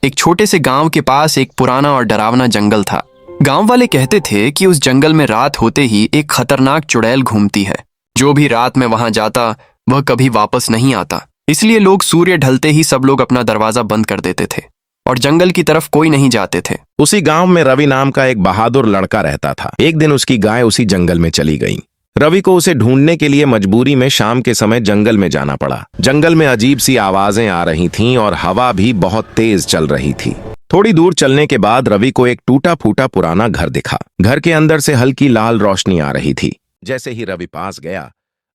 एक छोटे से गांव के पास एक पुराना और डरावना जंगल था। गांव वाले कहते थे कि उस जंगल में रात होते ही एक खतरनाक चुड़ैल घूमती है। जो भी रात में वहां जाता वह कभी वापस नहीं आता। इसलिए लोग सूर्य ढलते ही सब लोग अपना दरवाजा बंद कर देते थे और जंगल की तरफ कोई नहीं जाते थे। उसी गांव में रवि नाम का एक बहादुर लड़का रहता था। एक दिन उसकी गाय उसी जंगल में चली गई। रवि को उसे ढूंढने के लिए मजबूरी में शाम के समय जंगल में जाना पड़ा। जंगल में अजीब सी आवाजें आ रही थीं और हवा भी बहुत तेज चल रही थी। थोड़ी दूर चलने के बाद रवि को एक टूटा फूटा पुराना घर दिखा। घर के अंदर से हल्की लाल रोशनी आ रही थी। जैसे ही रवि पास गया,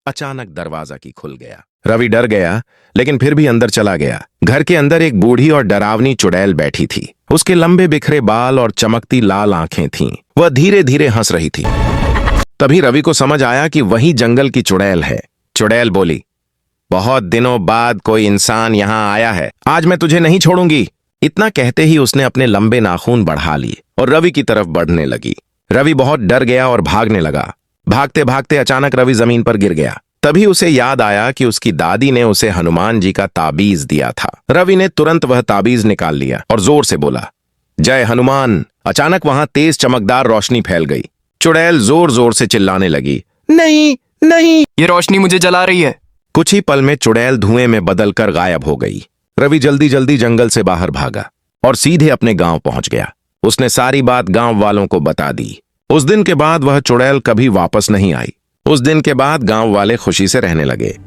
अचानक दरवाजा की खुल गया। रवि डर गया, लेकिन फिर भी अंदर चला गया। घर के अंदर एक बूढ़ी और डरावनी चुड़ैल बैठी थी। उसके लंबे बिखरे बाल और चमकती लाल आंखें थीं। वह धीरे धीरे हंस रही थी। तभी रवि को समझ आया कि वही जंगल की चुड़ैल है। चुड़ैल बोली, बहुत दिनों बाद कोई इंसान यहाँ आया है, आज मैं तुझे नहीं छोड़ूंगी। इतना कहते ही उसने अपने लंबे नाखून बढ़ा लिए और रवि की तरफ बढ़ने लगी। रवि बहुत डर गया और भागने लगा। भागते भागते अचानक रवि जमीन पर गिर गया। तभी उसे याद आया कि उसकी दादी ने उसे हनुमान जी का ताबीज दिया था। रवि ने तुरंत वह ताबीज निकाल लिया और जोर से बोला, जय हनुमान। अचानक वहां तेज चमकदार रोशनी फैल गई। चुड़ैल जोर जोर से चिल्लाने लगी, नहीं नहीं, ये रोशनी मुझे जला रही है। कुछ ही पल में चुड़ैल धुएं में बदलकर गायब हो गई। रवि जल्दी जल्दी जंगल से बाहर भागा और सीधे अपने गांव पहुंच गया। उसने सारी बात गांव वालों को बता दी। उस दिन के बाद वह चुड़ैल कभी वापस नहीं आई। उस दिन के बाद गांव वाले खुशी से रहने लगे।